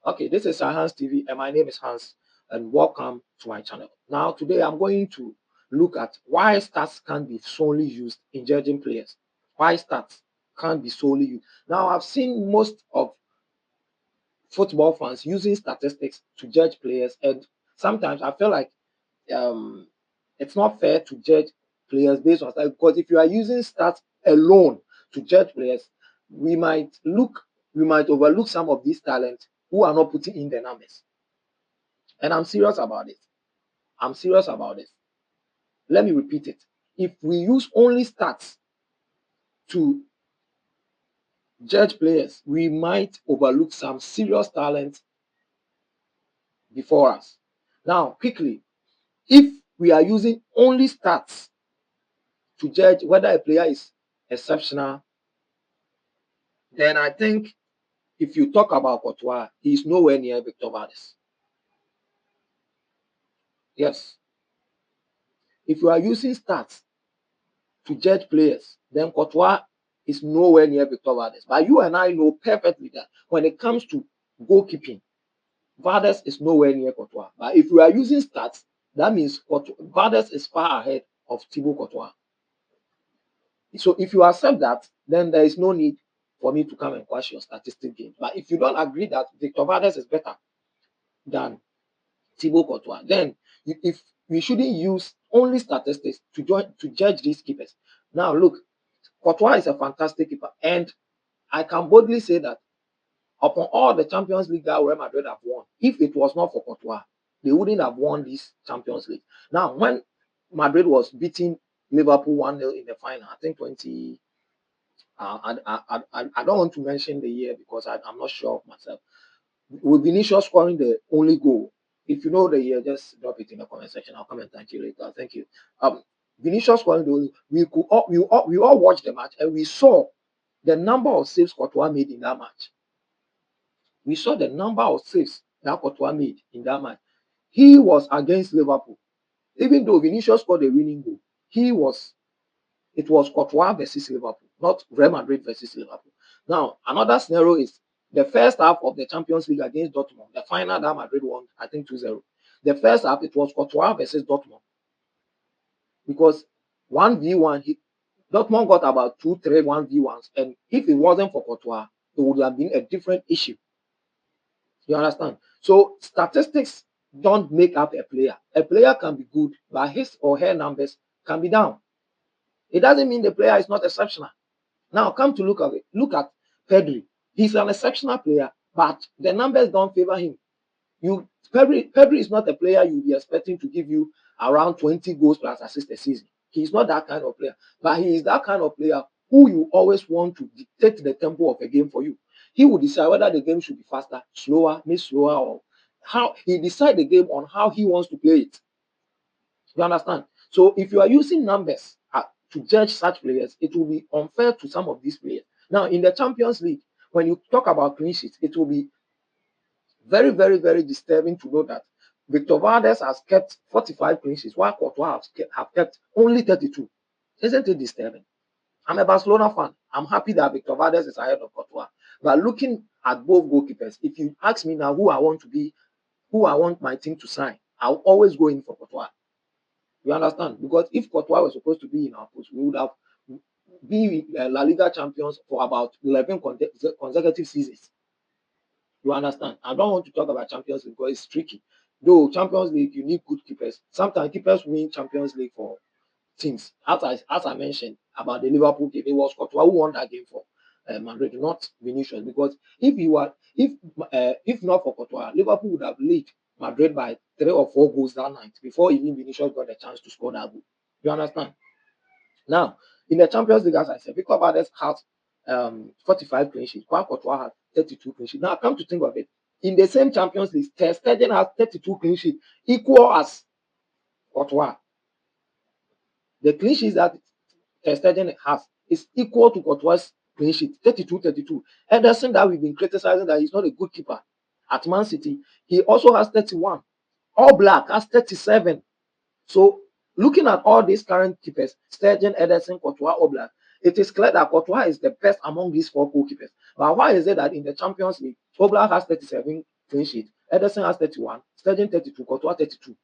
Okay, this is Hans TV, and my name is Hans, and welcome to my channel. Now, today I'm going to look at why stats can't be solely used in judging players. Why stats can't be solely used. Now, I've seen most of football fans using statistics to judge players, and sometimes I feel like um, it's not fair to judge players based on stats, because if you are using stats alone to judge players, we might overlook some of these talents who are not putting in the numbers. And I'm serious about it. I'm serious about it. Let me repeat it. If we use only stats to judge players, we might overlook some serious talent before us. Now, quickly, if we are using only stats to judge whether a player is exceptional, then I think if you talk about Courtois, he is nowhere near Victor Valdes. Yes. If you are using stats to judge players, then Courtois is nowhere near Victor Valdes. But you and I know perfectly that when it comes to goalkeeping, Valdes is nowhere near Courtois. But if you are using stats, that means Valdes is far ahead of Thibaut Courtois. So if you accept that, then there is no need for me to come and question your statistic game. But if you don't agree that Victor Valdes is better than Thibaut Courtois, then if we shouldn't use only statistics to judge these keepers. Now, look, Courtois is a fantastic keeper, and I can boldly say that upon all the Champions League that Real Madrid have won, if it was not for Courtois, they wouldn't have won this Champions League. Now, when Madrid was beating Liverpool 1-0 in the final, I think 20. I don't want to mention the year because I'm not sure of myself. With Vinicius scoring the only goal, if you know the year, just drop it in the comment section. I'll come and thank you later. Thank you. Vinicius scoring the only, we all watched the match and we saw the number of saves Courtois made in that match. We saw the number of saves that Courtois made in that match. He was against Liverpool. Even though Vinicius scored the winning goal, it was Courtois versus Liverpool, not Real Madrid versus Liverpool. Now, another scenario is the first half of the Champions League against Dortmund, the final that Madrid won, I think 2-0. The first half, it was Courtois versus Dortmund. Because 1v1, Dortmund got about 2-3 1v1s. And if it wasn't for Courtois, it would have been a different issue. You understand? So statistics don't make up a player. A player can be good, but his or her numbers can be down. It doesn't mean the player is not exceptional. Now come to look at it. Look at Pedri. He's an exceptional player, but the numbers don't favor him. Pedri is not a player you'll be expecting to give you around 20 goals plus assists a season. He's not that kind of player, but he is that kind of player who you always want to dictate the tempo of a game for you. He will decide whether the game should be faster, slower, slower, or how he decide the game on how he wants to play it. You understand? So if you are using numbers to judge such players, it will be unfair to some of these players. Now, in the Champions League, when you talk about clean sheets, it will be very, very, very disturbing to know that Victor Valdes has kept 45 clean sheets, while Courtois have kept only 32. Isn't it disturbing? I'm a Barcelona fan. I'm happy that Victor Valdes is ahead of Courtois. But looking at both goalkeepers, if you ask me now who I want my team to sign, I'll always go in for Courtois. You understand? Because if Courtois was supposed to be in our post, we would have been La Liga champions for about 11 consecutive seasons. You understand? I don't want to talk about Champions League because it's tricky. Though Champions League, you need good keepers. Sometimes keepers win Champions League for teams. As I mentioned about the Liverpool game, it was Courtois who won that game for Madrid, not Vinicius. Because if not for Courtois, Liverpool would have led Madrid by 3 or 4 goals that night before even Vinicius got a chance to score that goal. You understand? Now, in the Champions League, as I said, Victor Valdes has 45 clean sheets, while Courtois has 32 clean sheets. Now, come to think of it, in the same Champions League, Ter Stegen has 32 clean sheets, equal as Courtois. The clean sheets that Ter Stegen has is equal to Courtois' clean sheet, 32. Ederson, that we've been criticizing that he's not a good keeper at Man City, he also has 31. All Black has 37. So, looking at all these current keepers, Stegen, Ederson, Courtois, Oblak, it is clear that Courtois is the best among these 4 goalkeepers. But why is it that in the Champions League, Oblak has 37, clean sheet. Ederson has 31, Sturgeon 32, Courtois 32.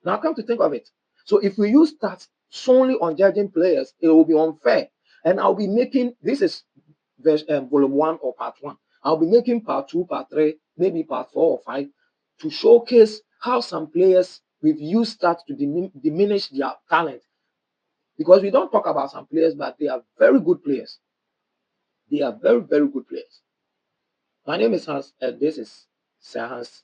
Now come to think of it. So if we use stats solely on judging players, it will be unfair. And I'll be making, this is volume 1 or part 1. I'll be making part 2, part 3, maybe part 4 or 5 to showcase how some players we've used stats to diminish their talent. Because we don't talk about some players, but they are very good players. They are very, very good players. My name is Hans, and this is Sir Hans.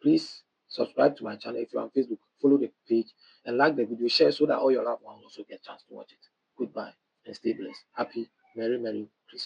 Please subscribe to my channel if you're on Facebook. Follow the page and like the video. Share so that all your loved ones also get a chance to watch it. Goodbye and stay blessed. Happy, Merry Christmas.